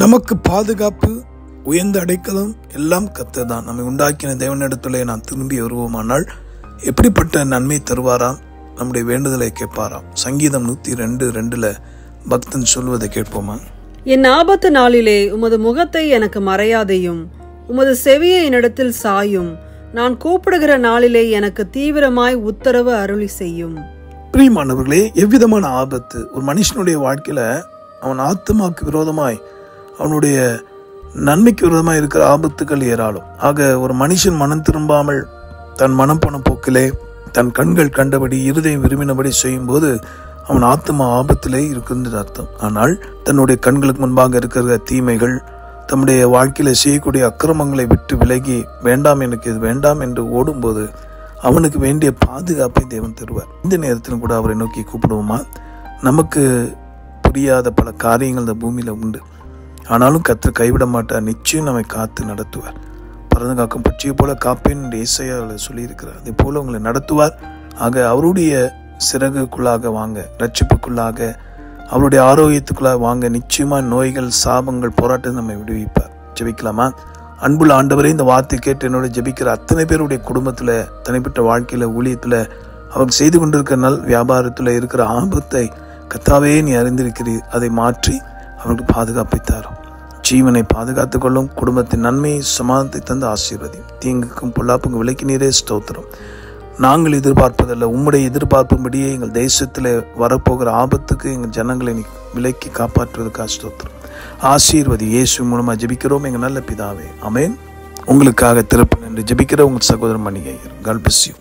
நமக்கு பாதுகாப்பு, உயர்ந்த அடைக்கலம் எல்லாம் கர்த்தர் தான். நம்மை உண்டாக்கின தேவனிடத்திலே நாம் திரும்பி வருவோமானால் எப்படிப்பட்ட நன்மை தருவாராம், நம்முடைய வேண்டுதலை கேட்பாராம். சங்கீதம் 102:2 பக்தன் சொல்வதை கேட்போமா? என் ஆபத்து நாளிலே உமது முகத்தை எனக்கு மறையாதையும், உமது செவியை என்னிடத்தில் சாயும். நான் கூப்பிடுகிற நாளிலே எனக்கு தீவிரமாய் உத்தரவு அருளி செய்யும். பிரியமானவர்களே, எவ்விதமான ஆபத்து ஒரு மனுஷனுடைய வாழ்க்கையில அவன் ஆத்மாவுக்கு விரோதமாய், அவனுடைய நன்மைக்கு விரோதமாய் இருக்கிற ஆபத்துக்கள் ஏராளம். ஆக ஒரு மனுஷன் மனம் திரும்பாமல் தன் மனம் போன போக்கிலே தன் கண்கள் கண்டபடி இருதயம் விரும்பினபடி செய்யும் போது அவன் ஆத்மா ஆபத்திலே இருக்குன்னு அர்த்தம். ஆனால் தன்னுடைய கண்களுக்கு முன்பாக இருக்கிற தீமைகள், தம்முடைய வாழ்க்கையில செய்யக்கூடிய அக்கிரமங்களை விட்டு விலகி வேண்டாம், எனக்கு இது வேண்டாம் என்று ஓடும்போது அவனுக்கு வேண்டிய பாதுகாப்பை தேவன் தருவார். இந்த நேரத்திலும் கூட அவரை நோக்கி கூப்பிடுவோமா? நமக்கு புரியாத பல காரியங்கள் இந்த பூமியில உண்டு. ஆனாலும் கர்த்தர் கைவிட மாட்டார். நிச்சயம் நம்மை காத்து நடத்துவார். பறந்து காக்கும் பட்சியை போல காப்பேன் என்று ஏசாயாவில் சொல்லியிருக்கிறார். அதே போல உங்களை நடத்துவார். ஆக அவருடைய சிறகுக்குள்ளாக வாங்க, ரட்சிப்புக்குள்ளாக, அவருடைய ஆரோக்கியத்துக்குள்ளாக வாங்க. நிச்சயமா நோய்கள், சாபங்கள், போராட்டம் நம்மை விடுவிப்பார். ஜெபிக்கலாமா? அன்புள்ள ஆண்டவரே, இந்த வார்த்தை கேட்டு என்னோட ஜெபிக்கிற அத்தனை பேருடைய குடும்பத்துல, தனிப்பட்ட வாழ்க்கையில, ஊழியத்துல, அவர் செய்து கொண்டிருக்கிற நல் வியாபாரத்துல இருக்கிற ஆபத்தை கர்த்தாவே நீ அறிந்திருக்கிறீர். அதை மாற்றி அவருக்கு பாதுகாப்பை தாரும். ஜீவனை பாதுகாத்துக் கொள்ளும். குடும்பத்தின் நன்மையை, சமாதானத்தை தந்து ஆசீர்வதியும். தீங்குக்கும் பொல்லாப்புக்கும் விலக்கி நீரே ஸ்தோத்திரம். நாங்கள் எதிர்பார்ப்பதல்ல, உம்முடைய எதிர்பார்ப்பும்படியே எங்கள் தேசத்தில் வரப்போகிற ஆபத்துக்கு எங்கள் ஜனங்களை விலக்கி காப்பாற்றுவதற்காக ஸ்தோத்திரம். ஆசீர்வதி. இயேசு மூலமா ஜெபிக்கிறோம் எங்கள் நல்ல பிதாவே, ஆமென். உங்களுக்காக திறப்பு என்று ஜெபிக்கிற உங்கள் சகோதரன் மணிகையர். God bless you.